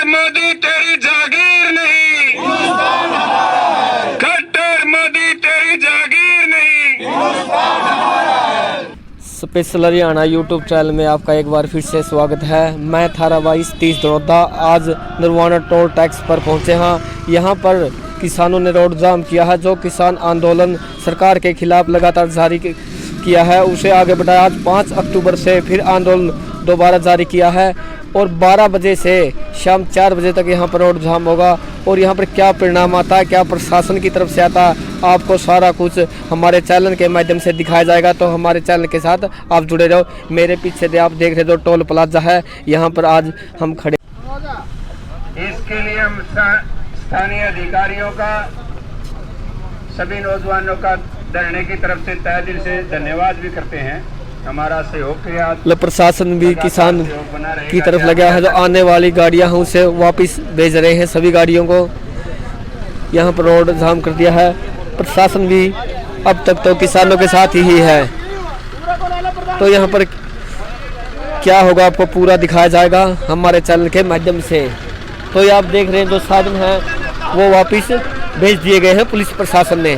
मोदी तेरी जागीर नहीं, खट्टर मोदी तेरी जागीर नहीं। स्पेशल हरियाणा यूट्यूब चैनल में आपका एक बार फिर से स्वागत है। मैं थारा 22-30 दरोदा आज नरवाना टोल टैक्स पर पहुंचे हैं। यहां पर किसानों ने रोड जाम किया है। जो किसान आंदोलन सरकार के खिलाफ लगातार जारी किया है उसे आगे बढ़ाया। आज 5 अक्टूबर से फिर आंदोलन दोबारा जारी किया है और 12 बजे से शाम 4 बजे तक यहाँ पर रोड जाम होगा। और यहाँ पर क्या परिणाम आता है, क्या प्रशासन की तरफ से आता है, आपको सारा कुछ हमारे चैनल के माध्यम से दिखाया जाएगा। तो हमारे चैनल के साथ आप जुड़े रहो। मेरे पीछे आप देख रहे हो टोल प्लाजा है, यहाँ पर आज हम खड़े। इसके लिए हम स्थानीय अधिकारियों का, सभी नौजवानों का धरने की तरफ से तहे दिल से धन्यवाद भी करते हैं। हमारा सहयोग किया, प्रशासन भी किसान की तरफ लगा है। जो आने वाली गाड़ियां हैं उसे वापस भेज रहे हैं। सभी गाड़ियों को यहाँ पर रोड जाम कर दिया है। प्रशासन भी अब तक तो किसानों के साथ ही है। तो यहाँ पर क्या होगा आपको पूरा दिखाया जाएगा हमारे चैनल के माध्यम से। तो ये आप देख रहे हैं जो साधन है वो वापस भेज दिए गए हैं पुलिस प्रशासन ने।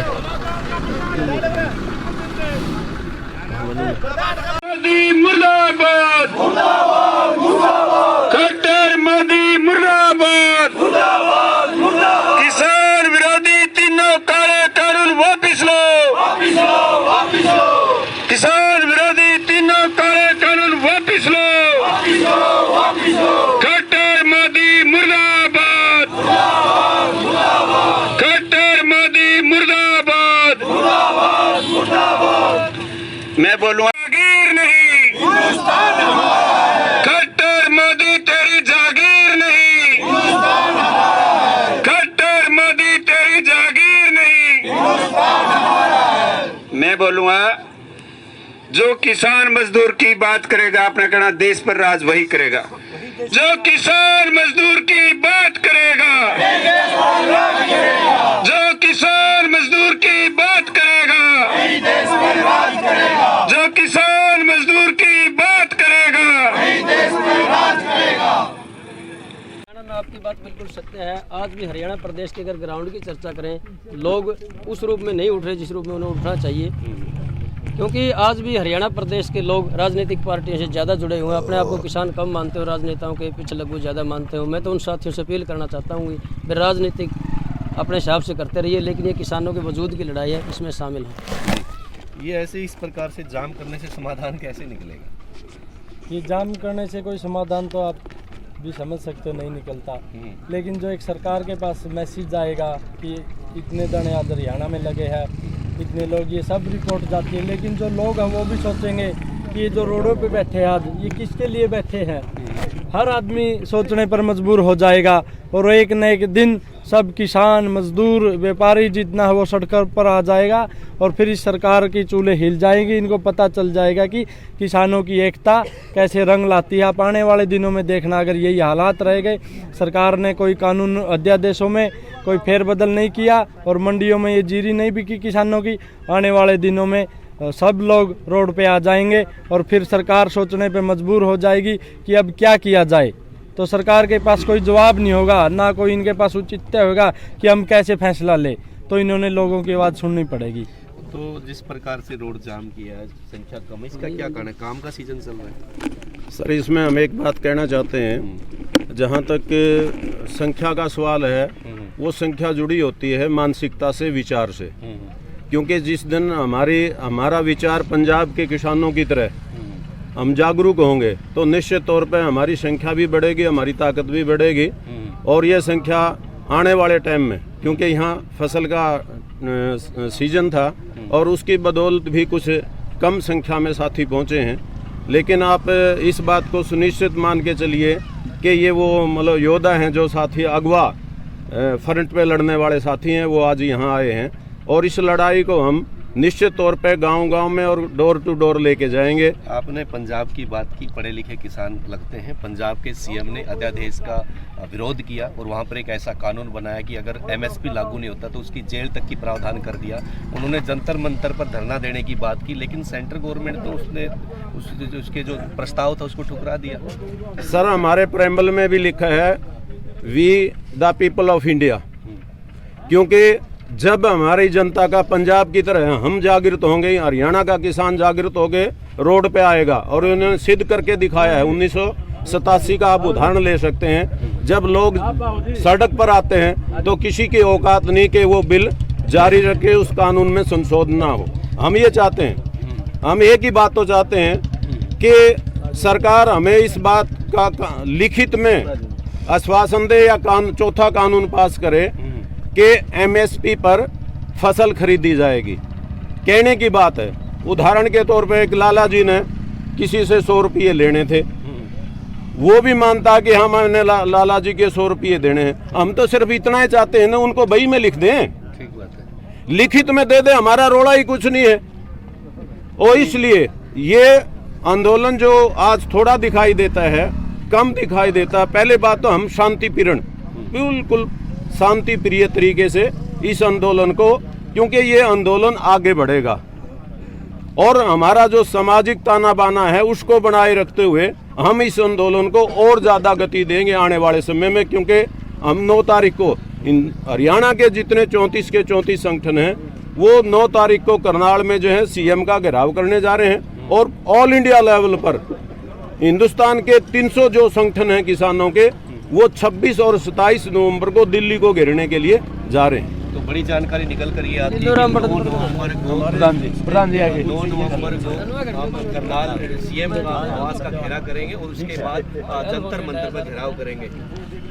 मोदी मुर्दाबाद, मुर्दाबाद, मुर्दाबाद, खट्टर मोदी मुर्दाबाद, मुर्दाबाद, मुर्दाबाद। किसान विरोधी तीनों काले कानून वापिस लो, वापिस लो, वापिस लो। किसान विरोधी तीनों काले कानून वापिस लो, वापिस लो, वापिस लो। खट्टर मोदी मुर्दाबाद, मुर्दाबाद, मुर्दाबाद। खट्टर मोदी मुर्दाबाद, मुर्दाबाद, मुर्दाबाद। मैं बोलूँगा खट्टर मोदी तेरी जागीर नहीं, खट्टर मोदी तेरी जागीर नहीं। मैं बोलूँगा जो किसान मजदूर की बात करेगा, आपने कहना देश पर राज वही करेगा। जो किसान मजदूर की बात करेगा, जो किसान मजदूर की बात करेगा, जो किसान मजदूर की बात करेगा, आपकी बात बिल्कुल सत्य है। आज भी हरियाणा प्रदेश के अगर ग्राउंड की चर्चा करें, लोग उस रूप में नहीं उठ रहे जिस रूप में उन्हें उठना चाहिए। क्योंकि आज भी हरियाणा प्रदेश के लोग राजनीतिक पार्टियों से ज़्यादा जुड़े हुए हैं। अपने आप को किसान कम मानते हो, राजनेताओं के पीछे लगभग ज़्यादा मानते हो। मैं तो उन साथियों से अपील करना चाहता हूँ कि राजनीतिक अपने हिसाब से करते रहिए, लेकिन ये किसानों के वजूद की लड़ाई है, इसमें शामिल हो। ये ऐसे इस प्रकार से जाम करने से समाधान कैसे निकलेगा? ये जाम करने से कोई समाधान तो आप भी समझ सकते हो नहीं निकलता। लेकिन जो एक सरकार के पास मैसेज आएगा कि इतने दाने आज हरियाणा में लगे हैं, इतने लोग, ये सब रिपोर्ट जाती है। लेकिन जो लोग हैं वो भी सोचेंगे कि ये जो रोडों पे बैठे हैं आज, ये किसके लिए बैठे हैं। हर आदमी सोचने पर मजबूर हो जाएगा और एक न एक दिन सब किसान, मजदूर, व्यापारी जितना है वो सड़कों पर आ जाएगा और फिर इस सरकार की चूल्हे हिल जाएंगी। इनको पता चल जाएगा कि किसानों की एकता कैसे रंग लाती है। आप आने वाले दिनों में देखना, अगर यही हालात रह गए, सरकार ने कोई कानून अध्यादेशों में कोई फेरबदल नहीं किया और मंडियों में ये जीरी नहीं बिकी किसानों की, आने वाले दिनों में सब लोग रोड पे आ जाएंगे और फिर सरकार सोचने पे मजबूर हो जाएगी कि अब क्या किया जाए। तो सरकार के पास कोई जवाब नहीं होगा, ना कोई इनके पास औचित्य होगा कि हम कैसे फैसला ले। तो इन्होंने लोगों की आवाज़ सुननी पड़ेगी। तो जिस प्रकार से रोड जाम किया है, संख्या कम, इसका क्या कारण है? काम का सीजन चल रहा है सर। इसमें हम एक बात कहना चाहते हैं, जहाँ तक संख्या का सवाल है वो संख्या जुड़ी होती है मानसिकता से, विचार से। क्योंकि जिस दिन हमारा विचार पंजाब के किसानों की तरह हम जागरूक होंगे तो निश्चित तौर पे हमारी संख्या भी बढ़ेगी, हमारी ताकत भी बढ़ेगी। और ये संख्या आने वाले टाइम में, क्योंकि यहाँ फसल का सीजन था और उसकी बदौलत भी कुछ कम संख्या में साथी पहुँचे हैं। लेकिन आप इस बात को सुनिश्चित मान के चलिए कि ये वो मतलब योद्धा हैं, जो साथी अगवा फ्रंट पे लड़ने वाले साथी हैं, वो आज यहाँ आए हैं। और इस लड़ाई को हम निश्चित तौर पे गांव-गांव में और डोर टू डोर लेके जाएंगे। आपने पंजाब की बात की, पढ़े लिखे किसान लगते हैं। पंजाब के सीएम ने अध्यादेश का विरोध किया और वहां पर एक ऐसा कानून बनाया कि अगर एमएसपी लागू नहीं होता तो उसकी जेल तक की प्रावधान कर दिया। उन्होंने जंतर मंतर पर धरना देने की बात की, लेकिन सेंट्रल गवर्नमेंट तो उसके जो प्रस्ताव था उसको ठुकरा दिया। सर, हमारे प्रेम्बल में भी लिखा है we the people of India, क्योंकि जब हमारी जनता का पंजाब की तरह हम जागृत होंगे, हरियाणा का किसान जागृत होके रोड पे आएगा। और उन्होंने सिद्ध करके दिखाया है। 1987 का आप उदाहरण ले सकते हैं। जब लोग सड़क पर आते हैं तो किसी की औकात नहीं कि वो बिल जारी रखे, उस कानून में संशोधन ना हो। हम ये चाहते हैं, हम एक ही बात तो चाहते हैं कि सरकार हमें इस बात का लिखित में आश्वासन दे या चौथा कानून पास करे कि एमएसपी पर फसल खरीदी जाएगी। कहने की बात है, उदाहरण के तौर पे एक लाला जी ने किसी से 100 रुपये लेने थे, वो भी मानता कि हम हमने लाला जी के 100 रुपये देने हैं। हम तो सिर्फ इतना ही चाहते हैं ना, उनको बही में लिख दें, ठीक बात है, लिखित में दे दे, हमारा रोड़ा ही कुछ नहीं है। और इसलिए ये आंदोलन जो आज थोड़ा दिखाई देता है, कम दिखाई देता है। पहले बात तो हम शांति प्रिय, बिल्कुल शांति प्रिय तरीके से इस आंदोलन को, क्योंकि ये आंदोलन आगे बढ़ेगा और हमारा जो सामाजिक ताना बाना है उसको बनाए रखते हुए हम इस आंदोलन को और ज़्यादा गति देंगे आने वाले समय में। क्योंकि हम 9 तारीख को हरियाणा के जितने 34 के 34 संगठन हैं, वो 9 तारीख को करनाल में जो है सीएम का घेराव करने जा रहे हैं। और ऑल इंडिया लेवल पर हिंदुस्तान के 300 जो संगठन हैं किसानों के, वो 26 और 27 नवंबर को दिल्ली को घेरने के लिए जा रहे हैं। तो बड़ी जानकारी निकल कर ये आती है कि 9 नवंबर को करनाल सीएम आवास का घेराव करेंगे और उसके बाद जंतर मंतर पर घेराव करेंगे।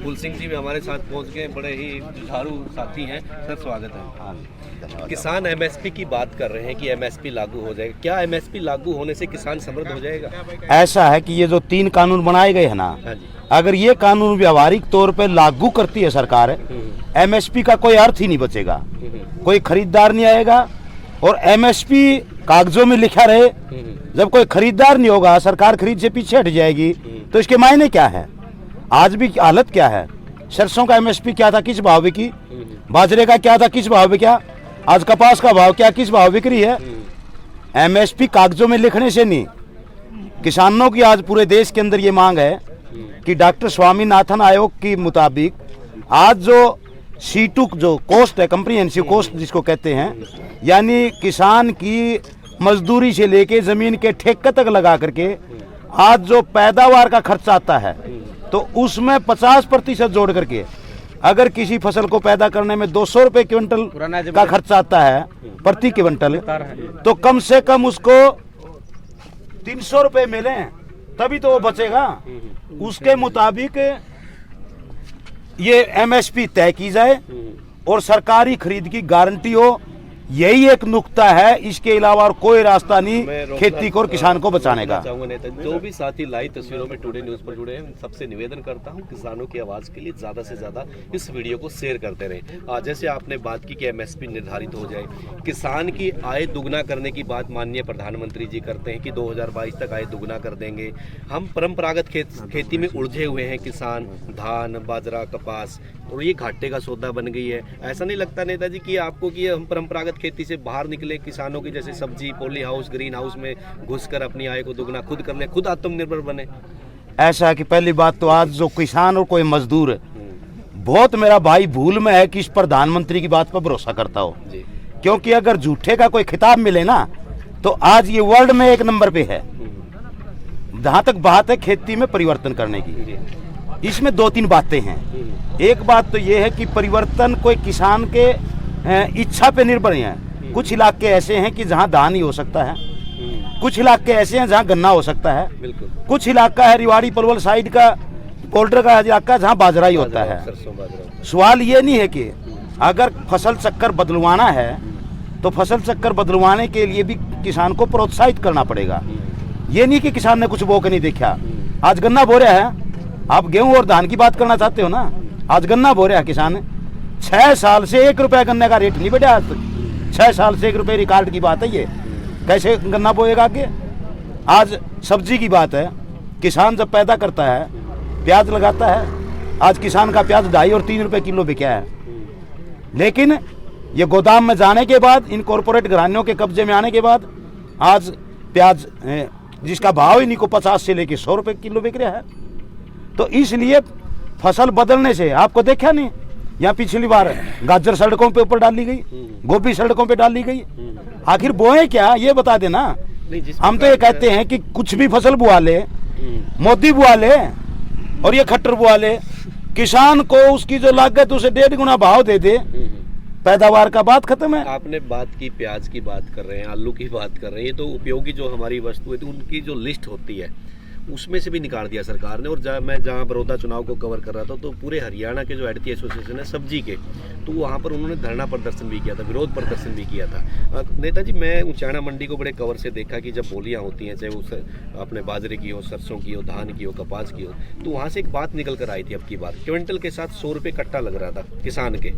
कुल सिंह जी भी हमारे साथ पहुंच गए, बड़े ही जुझारू साथी हैं। सर स्वागत है। किसान एमएसपी की बात कर रहे हैं कि एमएसपी लागू हो जाएगा। क्या एमएसपी लागू होने से किसान समृद्ध हो जाएगा? ऐसा है कि ये जो 3 कानून बनाए गए हैं ना, अगर ये कानून व्यावहारिक तौर पे लागू करती है सरकार, एमएसपी का कोई अर्थ ही नहीं बचेगा, कोई खरीदार नहीं आएगा। और एमएसपी कागजों में लिखा रहे, जब कोई खरीदार नहीं होगा, सरकार खरीद से पीछे हट जाएगी, तो इसके मायने क्या है? आज भी हालत क्या है? सरसों का एमएसपी क्या था, किस भाव बिकी? बाजरे का क्या था, किस भाव बिका? आज कपास का भाव क्या, किस भाव बिक रही है? एमएसपी कागजों में लिखने से नहीं। किसानों की आज पूरे देश के अंदर ये मांग है कि डॉक्टर स्वामीनाथन आयोग के मुताबिक आज जो C2 जो कॉस्ट है, कंप्रीहेंसिव कॉस्ट जिसको कहते हैं, यानी किसान की मजदूरी से लेके जमीन के ठेके तक लगा करके आज जो पैदावार का खर्चा आता है, तो उसमें 50% जोड़ करके अगर किसी फसल को पैदा करने में 200 रुपए क्विंटल का खर्चा आता है प्रति क्विंटल, तो कम से कम उसको 300 रुपए मिले तभी तो वो बचेगा। उसके मुताबिक ये एमएसपी तय की जाए और सरकारी खरीद की गारंटी हो। यही एक नुक्ता है, इसके अलावा और कोई रास्ता नहीं खेती को और किसान को बचाने का। चाहूंगा नेता, जो भी साथी लाइव तस्वीरों में टुडे न्यूज पर जुड़े हैं, सबसे निवेदन करता हूं किसानों की आवाज के लिए ज्यादा से ज्यादा इस वीडियो को शेयर करते रहें। जैसे आपने बात की कि एमएसपी निर्धारित हो जाए, किसान की आय दुगना करने की बात माननीय प्रधानमंत्री जी करते हैं कि 2022 तक आय दुगना कर देंगे। हम परंपरागत खेती में उलझे हुए हैं किसान, धान, बाजरा, कपास, और ये घाटे का सौदा बन गई है। ऐसा नहीं लगता नेताजी कि आपको कि हम परंपरागत खेती से बाहर निकले, किसानों की जैसे सब्जी, पॉली हाउस, ग्रीन हाउस में घुसकर अपनी आय को दुगना खुद कर ले, खुद आत्मनिर्भर बने? ऐसा है कि पहली बात तो आज जो किसान और कोई मजदूर, बहुत मेरा भाई भूल में है कि इस प्रधानमंत्री की बात पर भरोसा करता हो, क्योंकि अगर झूठे का कोई खिताब मिले ना, तो आज ये वर्ल्ड में 1 नंबर पे है। जहां तक बात है खेती में परिवर्तन करने की, इसमें 2-3 बातें हैं। एक बात तो ये है कि परिवर्तन कोई किसान के इच्छा पे निर्भर है। कुछ इलाके ऐसे हैं कि जहां धान ही हो सकता है, कुछ इलाके ऐसे हैं जहां गन्ना हो सकता है, कुछ इलाका है रिवाड़ी पलवल साइड का बॉर्डर का इलाका जहां बाजरा ही होता है। सवाल ये नहीं है कि अगर फसल चक्कर बदलवाना है तो फसल चक्कर बदलवाने के लिए भी किसान को प्रोत्साहित करना पड़ेगा। ये नहीं कि किसान ने कुछ बो के नहीं देखा। आज गन्ना बो रहा है, आप गेहूं और धान की बात करना चाहते हो ना, आज गन्ना बो रहा है किसान। 6 साल से 1 रुपया गन्ने का रेट नहीं बढ़ा आज तक। 6 साल से 1 रुपये रिकॉर्ड की बात है ये। कैसे गन्ना बोएगा आगे? आज सब्जी की बात है, किसान जब पैदा करता है, प्याज लगाता है, आज किसान का प्याज 2.5 और 3 रुपये किलो बिका है। लेकिन ये गोदाम में जाने के बाद, इन कॉरपोरेट घरानों के कब्जे में आने के बाद आज प्याज जिसका भाव ही नहीं को 50 से लेके 100 रुपये किलो बिक रहा है। तो इसलिए फसल बदलने से आपको देखा नहीं, यहाँ पिछली बार गाजर सड़कों पे ऊपर डाली गई, गोभी सड़कों पे डाली गई, आखिर बोए क्या ये बता देना। हम तो ये कहते हैं कि कुछ भी फसल बुआ ले, मोदी बुआ ले और ये खट्टर बुआ ले, किसान को उसकी जो लागत उसे 1.5 गुना भाव दे दे, पैदावार का बात खत्म है। आपने बात की प्याज की बात कर रहे हैं, आलू की बात कर रहे हैं, ये तो उपयोगी जो हमारी वस्तु है तो उनकी जो लिस्ट होती है उसमें से भी निकाल दिया सरकार ने। और मैं जहाँ बड़ौदा चुनाव को कवर कर रहा था तो पूरे हरियाणा के जो आड़ती एसोसिएशन है सब्जी के, तो वहाँ पर उन्होंने धरना प्रदर्शन भी किया था, विरोध प्रदर्शन भी किया था। नेताजी, मैं उचाना मंडी को बड़े कवर से देखा कि जब बोलियाँ होती हैं, चाहे वो अपने बाजरे की हो, सरसों की हो, धान की हो, कपास की हो, तो वहाँ से एक बात निकल कर आई थी अब की बार, क्विंटल के साथ 100 रुपये कट्टा लग रहा था किसान के।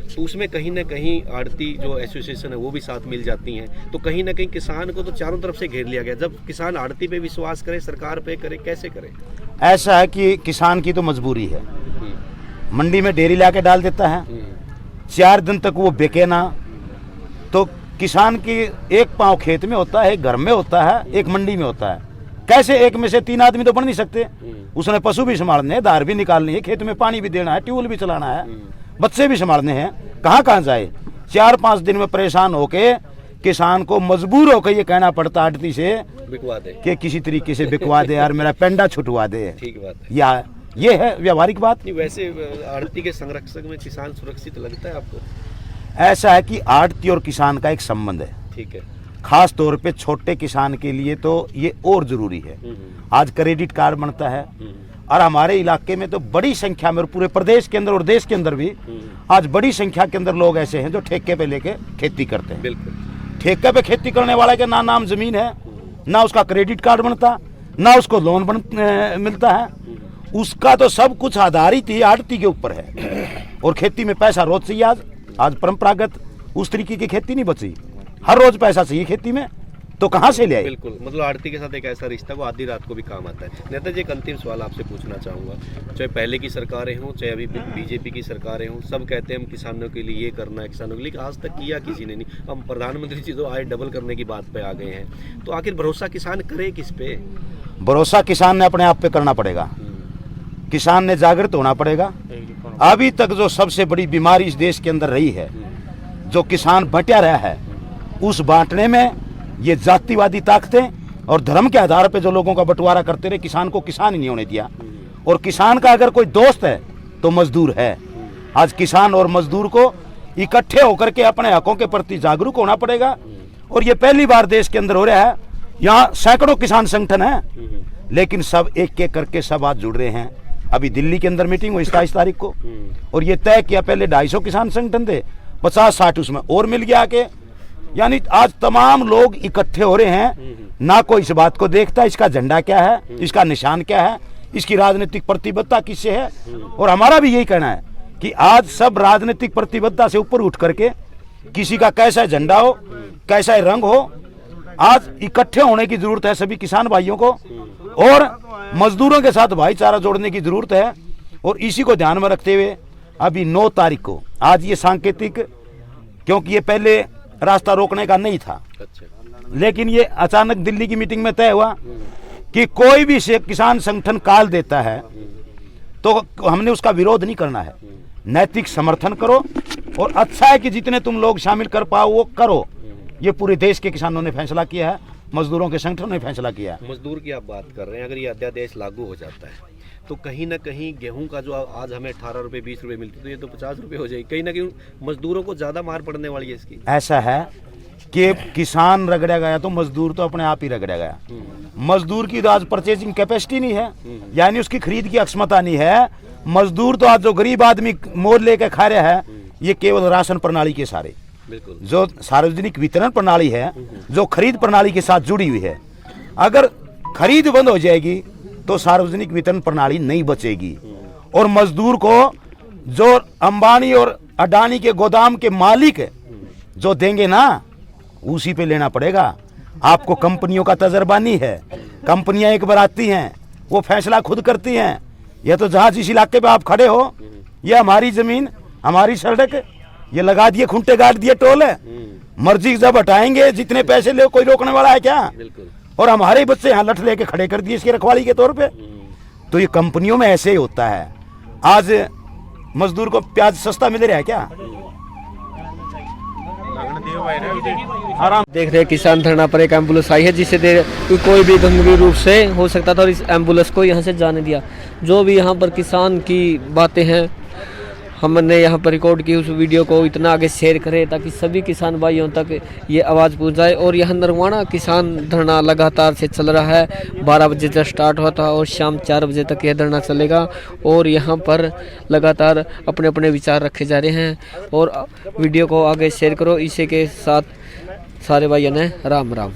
तो उसमें कहीं ना कहीं आड़ती जो एसोसिएशन है वो भी साथ मिल जाती हैं, तो कहीं ना कहीं किसान को तो चारों तरफ से घेर लिया गया। जब किसान आड़ती पे विश्वास करे, सरकार पे करे, कैसे करे? ऐसा है कि किसान की तो मजबूरी है, मंडी में डेयरी ला के डाल देता है, 4 दिन तक वो बिके ना, तो किसान की एक पाँव खेत में होता है, एक घर में होता है, एक मंडी में होता है। कैसे एक में से 3 आदमी तो बन नहीं सकते, उसने पशु भी संभालने हैं, धार भी निकालनी है, खेत में पानी भी देना है, ट्यूबवेल भी चलाना है, बच्चे भी संभालने हैं, कहाँ जाए। 4-5 दिन में परेशान होके किसान को मजबूर होकर ये कहना पड़ता आड़ती से बिकवा दे कि किसी तरीके से बिकवा दे यार, मेरा पेंडा छुटवा दे। ठीक बात है। या ये है व्यावहारिक बात। नहीं, वैसे आड़ती के संरक्षक में किसान सुरक्षित लगता है आपको? ऐसा है कि आड़ती और किसान का एक संबंध है, ठीक है, खास तौर पे छोटे किसान के लिए तो ये और जरूरी है। आज क्रेडिट कार्ड बनता है और हमारे इलाके में तो बड़ी संख्या में, और पूरे प्रदेश के अंदर और देश के अंदर भी आज बड़ी संख्या के अंदर लोग ऐसे हैं जो ठेके पे लेके खेती करते हैं। बिल्कुल। ठेके पे खेती करने वाला के ना नाम जमीन है, ना उसका क्रेडिट कार्ड बनता, ना उसको लोन मिलता है, उसका तो सब कुछ आधारित ही आड़ती के ऊपर है। और खेती में पैसा रोज चाहिए। आज परंपरागत उस तरीके की खेती नहीं बची, हर रोज पैसा चाहिए खेती में, तो कहाँ से ले आए? बिल्कुल, मतलब आड़ती के साथ एक ऐसा रिश्ता वो आधी रात को भी काम आता है। नेताजी, एक अंतिम सवाल आपसे पूछना चाहूँगा, चाहे पहले की सरकारें हों, चाहे अभी बीजेपी की सरकारें हों, सब कहते हैं हम किसानों के लिए ये करना है, किसानों के लिए, आज तक किया किसी ने नहीं। हम प्रधानमंत्री जी तो आए डबल करने की बात पे आ गए हैं, तो आखिर भरोसा किसान करे किस पे? भरोसा किसान ने अपने आप पे करना पड़ेगा, किसान ने जागृत होना पड़ेगा। अभी तक जो सबसे बड़ी बीमारी इस देश के अंदर रही है, जो किसान बंटा रहा है, उस बांटने में ये जातिवादी ताकतें और धर्म के आधार पे जो लोगों का बंटवारा करते रहे, किसान को किसान ही नहीं होने दिया। और किसान का अगर कोई दोस्त है तो मजदूर है। आज किसान और मजदूर को इकट्ठे होकर के अपने हकों के प्रति जागरूक होना पड़ेगा। और ये पहली बार देश के अंदर हो रहा है। यहाँ सैकड़ों किसान संगठन हैं, लेकिन सब एक एक करके सब आज जुड़ रहे हैं। अभी दिल्ली के अंदर मीटिंग हुई 27 तारीख को, और ये तय किया, पहले 250 किसान संगठन थे, 50-60 उसमें और मिल गया आके, यानी आज तमाम लोग इकट्ठे हो रहे हैं। ना कोई इस बात को देखता इसका झंडा क्या है, इसका निशान क्या है, इसकी राजनीतिक प्रतिबद्धता किससे है। और हमारा भी यही कहना है कि आज सब राजनीतिक प्रतिबद्धता से ऊपर उठ करके, किसी का कैसा झंडा हो, कैसा रंग हो, आज इकट्ठे होने की जरूरत है सभी किसान भाइयों को, और मजदूरों के साथ भाईचारा जोड़ने की जरूरत है। और इसी को ध्यान में रखते हुए अभी 9 तारीख को, आज ये सांकेतिक, क्योंकि ये पहले रास्ता रोकने का नहीं था, लेकिन ये अचानक दिल्ली की मीटिंग में तय हुआ कि कोई भी किसान संगठन काल देता है तो हमने उसका विरोध नहीं करना है, नैतिक समर्थन करो। और अच्छा है कि जितने तुम लोग शामिल कर पाओ वो करो। ये पूरे देश के किसानों ने फैसला किया है, मजदूरों के संगठनों ने फैसला किया है। मजदूर की आप बात कर रहे हैं, अगर ये अध्यादेश लागू हो जाता है तो कहीं ना कहीं गेहूं का जो आज हमें 18 रुपये 20 रुपये मिलती, तो ये तो 50 रुपये हो जाएगी। कहीं ना कहीं मजदूरों को ज़्यादा मार पड़ने वाली है इसकी। ऐसा है कि किसान रगड़ा गया तो मजदूर तो अपने आप ही रगड़ा गया। मजदूर की तो आज परचेजिंग कैपेसिटी नहीं है, यानी उसकी खरीद की अक्षमता नहीं है। मजदूर तो आज जो गरीब आदमी मोल लेके खा रहा है, ये केवल राशन प्रणाली के सारे, जो सार्वजनिक वितरण प्रणाली है, जो खरीद प्रणाली के साथ जुड़ी हुई है, अगर खरीद बंद हो जाएगी तो सार्वजनिक वितरण प्रणाली नहीं बचेगी। और मजदूर को जो अंबानी और अडानी के गोदाम के मालिक जो देंगे ना, उसी पे लेना पड़ेगा। आपको कंपनियों का तजर्बा नहीं है। कंपनियां एक बार आती हैं, वो फैसला खुद करती हैं। यह तो जहाँ जिस इलाके पे आप खड़े हो, ये हमारी जमीन, हमारी सड़क, ये लगा दिए खूंटे, गाड़ दिए टोल है, मर्जी जब हटाएंगे, जितने पैसे ले, कोई रोकने वाला है क्या? और हमारे बच्चे यहाँ लठ लेके खड़े कर दिए इसकी रखवाली के तौर पे। तो ये कंपनियों में ऐसे ही होता है। आज मजदूर को प्याज सस्ता मिल रहा है क्या? आराम देख रहे किसान धरना पर एक एम्बुलेंस आई है जिसे कोई भी गंभीर रूप से हो सकता था और इस एम्बुलेंस को यहाँ से जाने दिया। जो भी यहाँ पर किसान की बातें हैं हमने यहाँ पर रिकॉर्ड की, उस वीडियो को इतना आगे शेयर करें ताकि सभी किसान भाइयों तक ये आवाज़ पहुँच जाए। और यहाँ नरवाना किसान धरना लगातार से चल रहा है। 12 बजे से स्टार्ट हुआ था और शाम 4 बजे तक यह धरना चलेगा और यहाँ पर लगातार अपने अपने विचार रखे जा रहे हैं। और वीडियो को आगे शेयर करो। इसी के साथ सारे भाइयों ने राम राम।